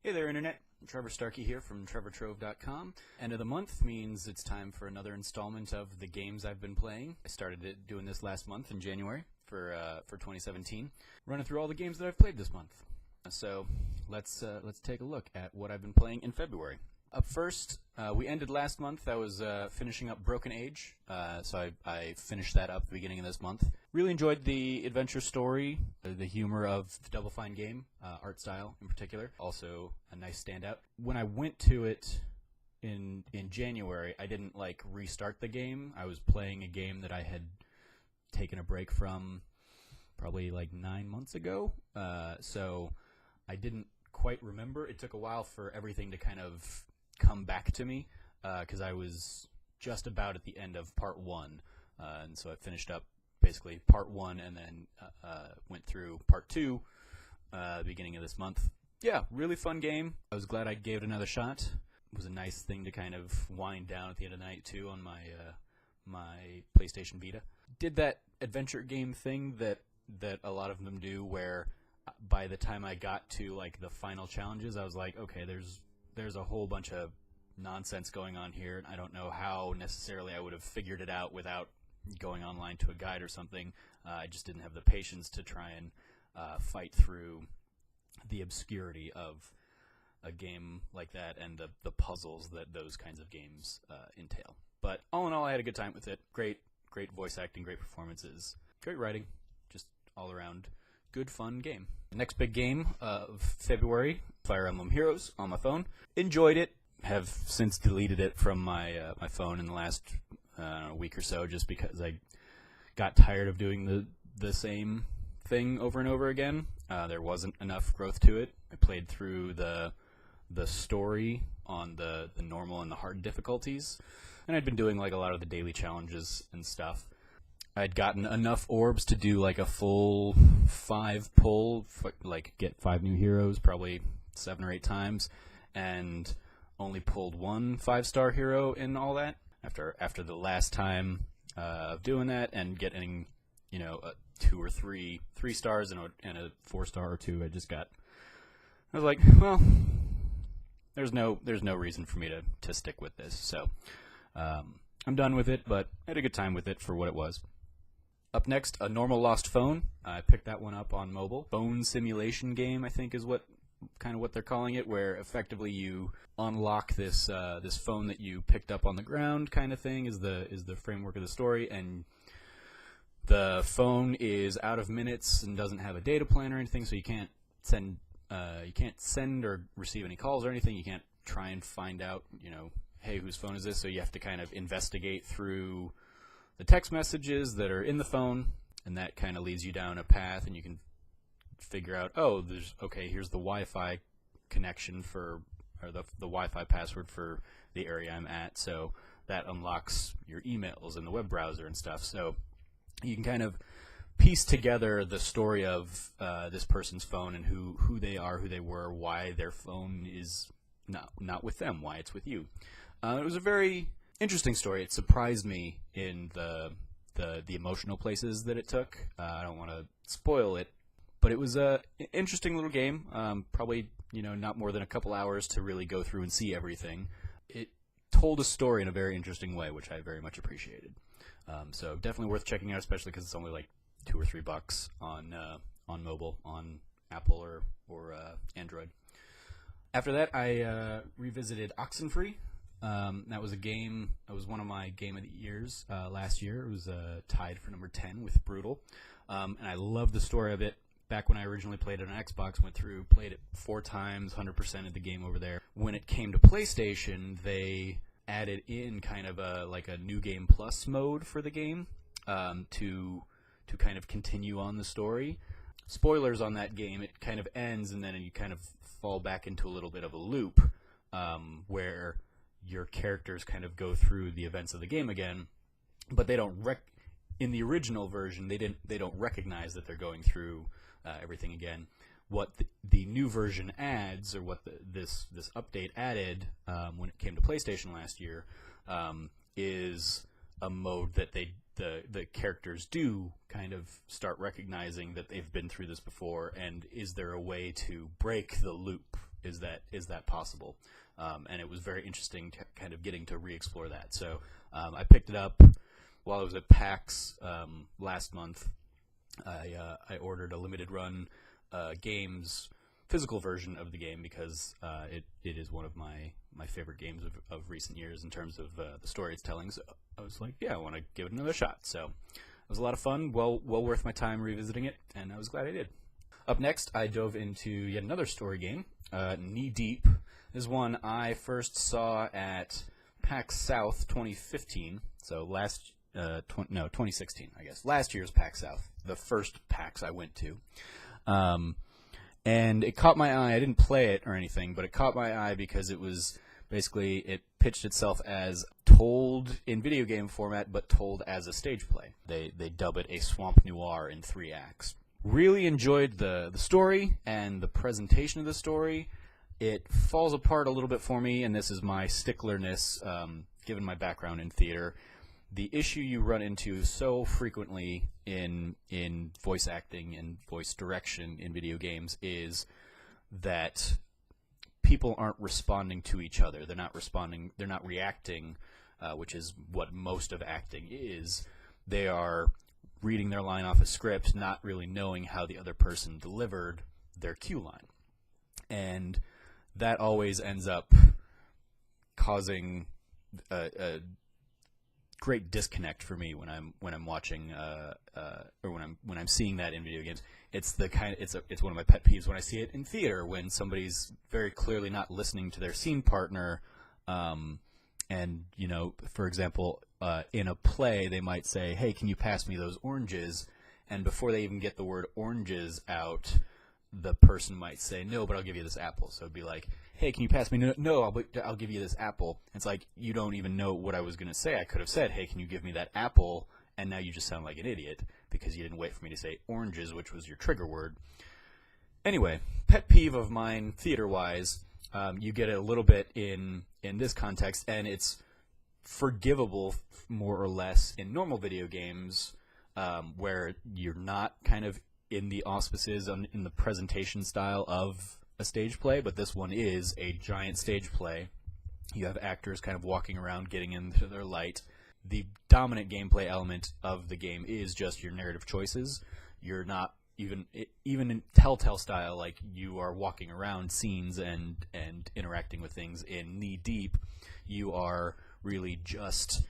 Hey there, Internet. Trevor Starkey here from TrevorTrove.com. End of the month means it's time for another installment of the games I've been playing. I started doing this last month in January for 2017, running through all the games that I've played this month. So let's take a look at what I've been playing in February. Up first, we ended last month. I was finishing up Broken Age, so I finished that up at the beginning of this month. Really enjoyed the adventure story, the humor of the Double Fine game, art style in particular. Also a nice standout. When I went to it in January, I didn't restart the game. I was playing a game that I had taken a break from probably 9 months ago, so I didn't quite remember. It took a while for everything to kind of come back to me, because I was just about at the end of part 1, and so I finished up basically part 1 and then went through part 2 beginning of this month. Yeah, really fun game. I was glad I gave it another shot. It was a nice thing to kind of wind down at the end of the night too on my my PlayStation Vita. Did that adventure game thing that a lot of them do, where by the time I got to the final challenges, I was like, okay, there's a whole bunch of nonsense going on here, and I don't know how necessarily I would have figured it out without going online to a guide or something. I just didn't have the patience to try and fight through the obscurity of a game like that and the puzzles that those kinds of games entail. But all in all, I had a good time with it. Great voice acting, great performances, great writing, just all around good, fun game. The next big game of February, Fire Emblem Heroes on my phone. Enjoyed it. Have since deleted it from my my phone in the last week or so, just because I got tired of doing the same thing over and over again. There wasn't enough growth to it. I played through the story on the normal and the hard difficulties, and I'd been doing a lot of the daily challenges and stuff. I'd gotten enough orbs to do a full 5 pull, get 5 new heroes probably 7 or 8 times, and only pulled 1 5-star hero in all that. After the last time of doing that and getting 2 or 3 stars and a 4-star or 2, I was like, well, there's no reason for me to stick with this, so I'm done with it, but I had a good time with it for what it was. Up next, A Normal Lost Phone. I picked that one up on mobile. Phone simulation game, I think, is what they're calling it, where effectively you unlock this this phone that you picked up on the ground, kind of thing, is the framework of the story, and the phone is out of minutes and doesn't have a data plan or anything, so you can't send or receive any calls or anything. You can't try and find out, hey, whose phone is this? So you have to kind of investigate through the text messages that are in the phone, and that kind of leads you down a path, and you can figure out, here's the Wi-Fi connection or the Wi-Fi password for the area I'm at, so that unlocks your emails and the web browser and stuff. So you can kind of piece together the story of this person's phone and who they are, who they were, why their phone is not with them, why it's with you. It was a very interesting story. It surprised me in the emotional places that it took. I don't want to spoil it, but it was an interesting little game. Probably not more than a couple hours to really go through and see everything. It told a story in a very interesting way, which I very much appreciated. So definitely worth checking out, especially because it's only $2 or $3 on mobile, on Apple or Android. After that, I revisited Oxenfree. That was a game. It was one of my game of the years last year. It was tied for number 10 with Brutal, and I loved the story of it. Back when I originally played it on Xbox, played it 4 times, 100%ed the game over there. When it came to PlayStation, they added in kind of a New Game Plus mode for the game to kind of continue on the story. Spoilers on that game, it kind of ends, and then you kind of fall back into a little bit of a loop where your characters kind of go through the events of the game again, but they don't in the original version they don't recognize that they're going through everything again. What the new version adds, or what this update added when it came to PlayStation last year, is a mode that the characters do kind of start recognizing that they've been through this before, and is there a way to break the loop is that possible? And it was very interesting to kind of getting to re-explore that. So I picked it up while I was at PAX last month. I ordered a limited run games physical version of the game because it is one of my favorite games of recent years in terms of the story it's telling. So I was like, yeah, I want to give it another shot. So it was a lot of fun, well worth my time revisiting it, and I was glad I did. Up next, I dove into yet another story game, Knee Deep. This is one I first saw at PAX South 2015, so 2016, I guess. Last year's PAX South, the first PAX I went to. And it caught my eye. I didn't play it or anything, but it caught my eye because it was basically, it pitched itself as told in video game format, but told as a stage play. They dub it a swamp noir in 3 acts. Really enjoyed the story and the presentation of the story. It falls apart a little bit for me, and this is my sticklerness, given my background in theater. The issue you run into so frequently in voice acting and voice direction in video games is that people aren't responding to each other. They're not responding. They're not reacting, which is what most of acting is. They are reading their line off a script, not really knowing how the other person delivered their cue line, and that always ends up causing a great disconnect for me when I'm watching or when I'm seeing that in video games. It's one of my pet peeves when I see it in theater, when somebody's very clearly not listening to their scene partner, and for example, in a play they might say, "Hey, can you pass me those oranges?" And before they even get the word oranges out, the person might say, "No, but I'll give you this apple." So it'd be like, "Hey, can you pass me?" No, I'll give you this apple. It's like, you don't even know what I was going to say. I could have said, "Hey, can you give me that apple?" And now you just sound like an idiot because you didn't wait for me to say oranges, which was your trigger word. Anyway, pet peeve of mine, theater-wise, you get it a little bit in this context, and it's forgivable more or less in normal video games, where you're not kind of in the auspices in the presentation style of a stage play, but this one is a giant stage play. You have actors kind of walking around, getting into their light. The dominant gameplay element of the game is just your narrative choices. You're not even in Telltale style, like you are walking around scenes and interacting with things. In Knee Deep, you are really just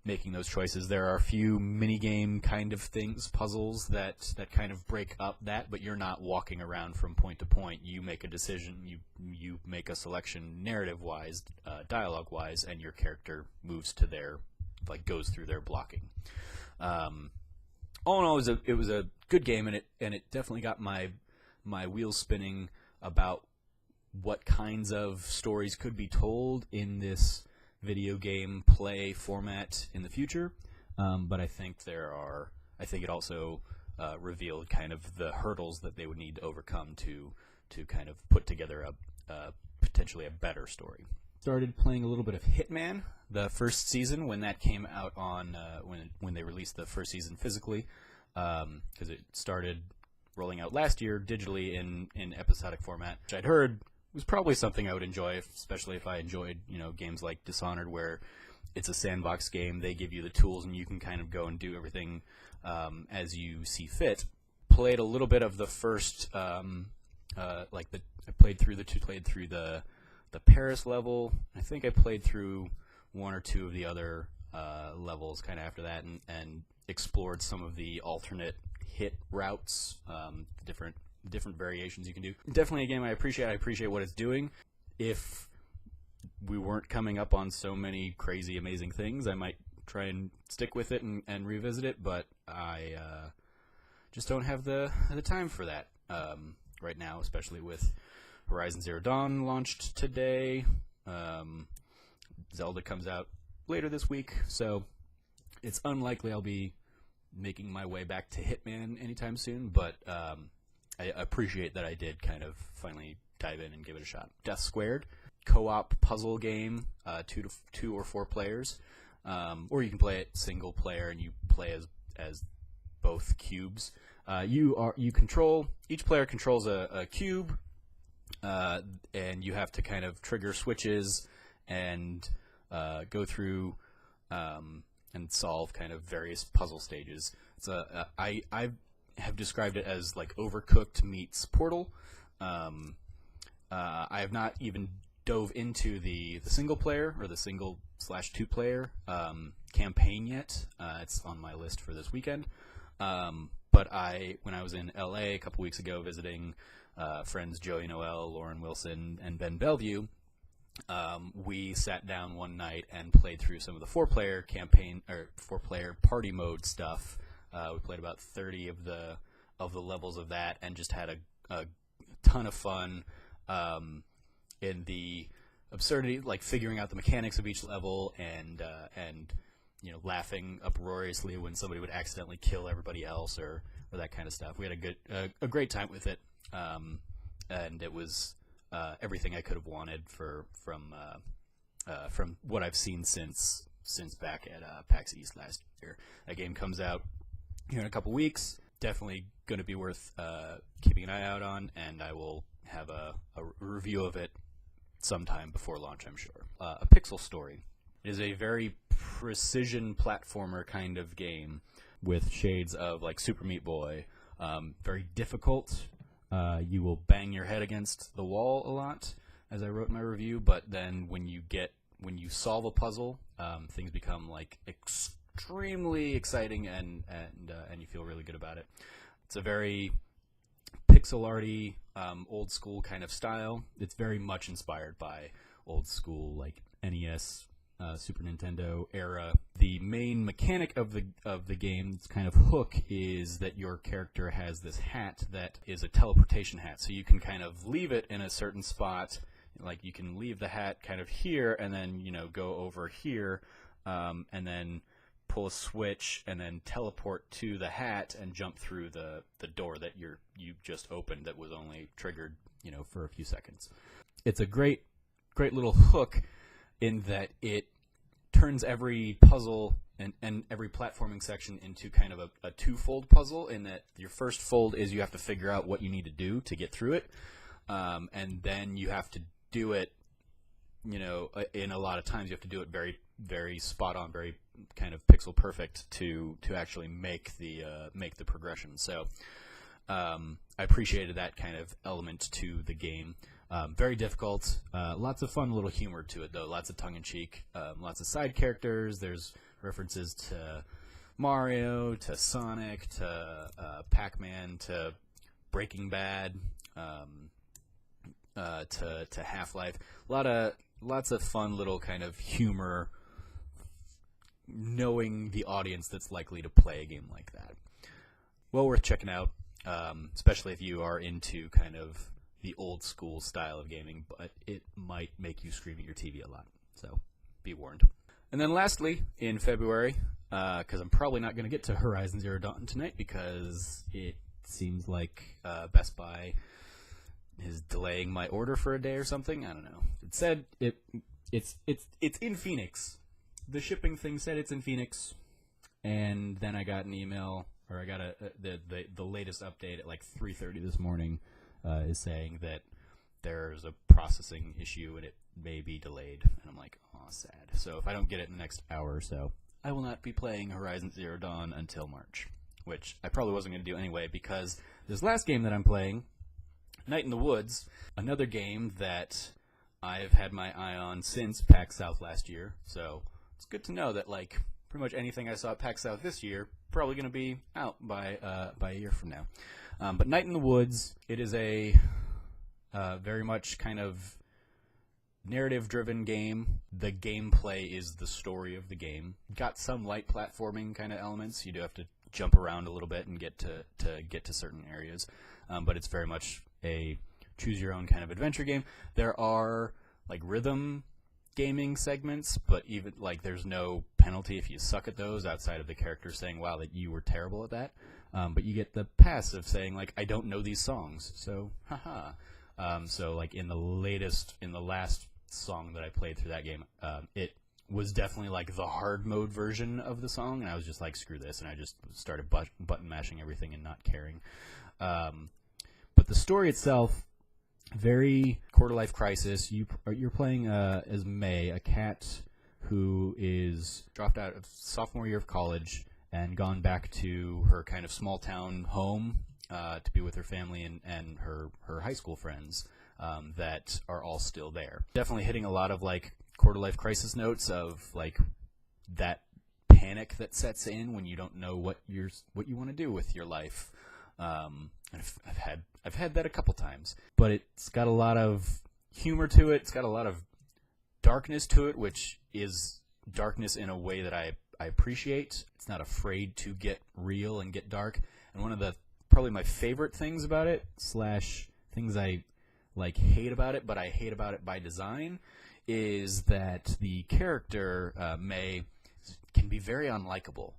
making those choices. There are a few minigame kind of things, puzzles that kind of break up that, but you're not walking around from point to point. You make a decision, you make a selection narrative-wise, dialogue-wise, and your character moves to goes through their blocking. All in all, it was a good game, and it definitely got my wheels spinning about what kinds of stories could be told in this video game play format in the future, but I think it also revealed kind of the hurdles that they would need to overcome to kind of put together a potentially a better story. Started playing a little bit of Hitman, the first season, when that came out on when they released the first season physically, because it started rolling out last year digitally in episodic format, which I'd heard was probably something I would enjoy, especially if I enjoyed, games like Dishonored, where it's a sandbox game. They give you the tools, and you can kind of go and do everything as you see fit. Played a little bit of the first, I played through the Paris level. I think I played through 1 or 2 of the other levels kind of after that, and explored some of the alternate hit routes, different variations you can do. Definitely a game I appreciate. I appreciate what it's doing. If we weren't coming up on so many crazy, amazing things, I might try and stick with it and revisit it, but I just don't have the time for that right now, especially with Horizon Zero Dawn launched today. Zelda comes out later this week, so it's unlikely I'll be making my way back to Hitman anytime soon, but I appreciate that I did kind of finally dive in and give it a shot. Death Squared, co-op puzzle game, 2 or 4 players, or you can play it single player and you play as both cubes. Each player controls a cube, and you have to kind of trigger switches and go through and solve kind of various puzzle stages. I have described it as like Overcooked meets Portal. I have not even dove into the single player or the single/2 player campaign yet. It's on my list for this weekend. But when I was in LA a couple weeks ago visiting friends Joey Noel, Lauren Wilson, and Ben Bellevue, we sat down one night and played through some of the 4-player campaign or 4-player party mode stuff. We played about 30 of the levels of that and just had a ton of fun in the absurdity, like figuring out the mechanics of each level and laughing uproariously when somebody would accidentally kill everybody else or that kind of stuff. We had a great time with it, and it was everything I could have wanted from what I've seen since back at PAX East last year. That game comes out here in a couple weeks. Definitely going to be worth keeping an eye out on, and I will have a review of it sometime before launch, I'm sure. A Pixel Story is a very precision platformer kind of game with shades of like Super Meat Boy. Very difficult. You will bang your head against the wall a lot, as I wrote in my review, but then when you solve a puzzle, things become like extremely exciting and you feel really good about it. It's a very pixel arty, old school kind of style. It's very much inspired by old school like NES, Super Nintendo era. The main mechanic of the game's kind of hook is that your character has this hat that is a teleportation hat, so you can kind of leave it in a certain spot. Like you can leave the hat kind of here and then go over here, and then pull a switch and then teleport to the hat and jump through the door that you just opened that was only triggered for a few seconds. It's a great little hook in that it turns every puzzle and every platforming section into kind of a twofold puzzle, in that your first fold is you have to figure out what you need to do to get through it, and then you have to do it in a lot of times you have to do it very, very spot on, very kind of pixel perfect to actually make the progression. So I appreciated that kind of element to the game. Very difficult. Lots of fun little humor to it, though. Lots of tongue-in-cheek. Lots of side characters. There's references to Mario, to Sonic, to Pac-Man, to Breaking Bad, to Half-Life. Lots of fun little kind of humor, knowing the audience that's likely to play a game like that. Well worth checking out, especially if you are into kind of the old school style of gaming, but it might make you scream at your TV a lot, so be warned. And then lastly, in February, because I'm probably not going to get to Horizon Zero Dawn tonight because it seems like Best Buy is delaying my order for a day or something. I don't know. It said it's in Phoenix. The shipping thing said it's in Phoenix, and then I got an email, or I got the latest update at like 3:30 this morning. Is saying that there's a processing issue and it may be delayed. And I'm like, oh, sad. So if I don't get it in the next hour or so, I will not be playing Horizon Zero Dawn until March, which I probably wasn't going to do anyway, because this last game that I'm playing, Night in the Woods, another game that I've had my eye on since PAX South last year. So it's good to know that like pretty much anything I saw at PAX South this year probably going to be out by a year from now. But Night in the Woods, it is a very much kind of narrative-driven game. The gameplay is the story of the game. Got some light platforming kind of elements. You do have to jump around a little bit and get to certain areas, but it's very much a choose-your-own kind of adventure game. There are like rhythm gaming segments, but even like there's no penalty if you suck at those outside of the character saying, wow, that you were terrible at that. But you get the pass of saying like, I don't know these songs, so haha. So like in the last song that I played through that game, it was definitely like the hard mode version of the song, and I was just like, screw this, and I just started button mashing everything and not caring. But the story itself very quarter-life crisis. You're playing as May, a cat who is dropped out of sophomore year of college and gone back to her kind of small-town home to be with her family and her high school friends that are all still there. Definitely hitting a lot of like quarter-life crisis notes of like that panic that sets in when you don't know what you want to do with your life. I've had that a couple times, but it's got a lot of humor to it. It's got a lot of darkness to it, which is darkness in a way that I appreciate. It's not afraid to get real and get dark. And one of the probably my favorite things about it / things I like hate about it, but I hate about it by design, is that the character May can be very unlikable.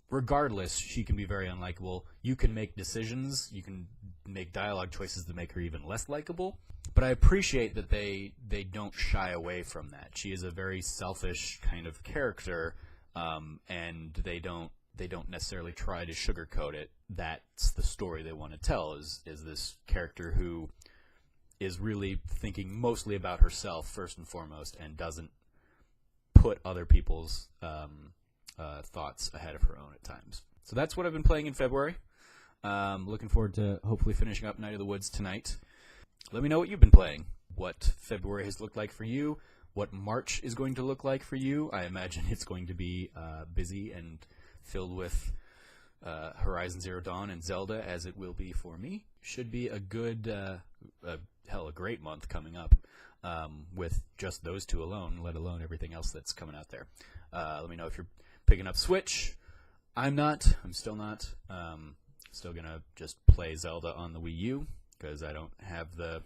Regardless, she can be very unlikable. You can make decisions, you can make dialogue choices that make her even less likable. But I appreciate that they don't shy away from that. She is a very selfish kind of character, and they don't necessarily try to sugarcoat it. That's the story they want to tell, is this character who is really thinking mostly about herself first and foremost, and doesn't put other people's thoughts ahead of her own at times. So that's what I've been playing in February. Looking forward to hopefully finishing up Night of the Woods tonight. Let me know what you've been playing, what February has looked like for you, what March is going to look like for you. I imagine it's going to be busy and filled with Horizon Zero Dawn and Zelda, as it will be for me. Should be a good, a great month coming up with just those two alone, let alone everything else that's coming out there. Let me know if you're picking up Switch. I'm still not. Still going to just play Zelda on the Wii U, because I don't have the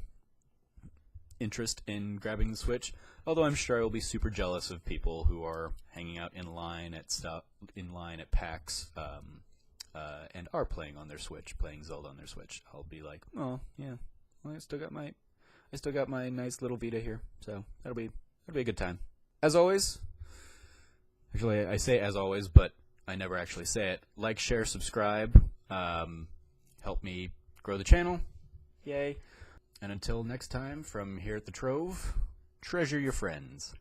interest in grabbing the Switch. Although I'm sure I will be super jealous of people who are hanging out in line at PAX, and are playing on their Switch, playing Zelda on their Switch. I'll be like, oh yeah, well, I still got my nice little Vita here, so that'll be a good time. As always, actually I say as always, but I never actually say it. Like, share, subscribe. Help me grow the channel. Yay. And until next time, from here at the Trove, treasure your friends.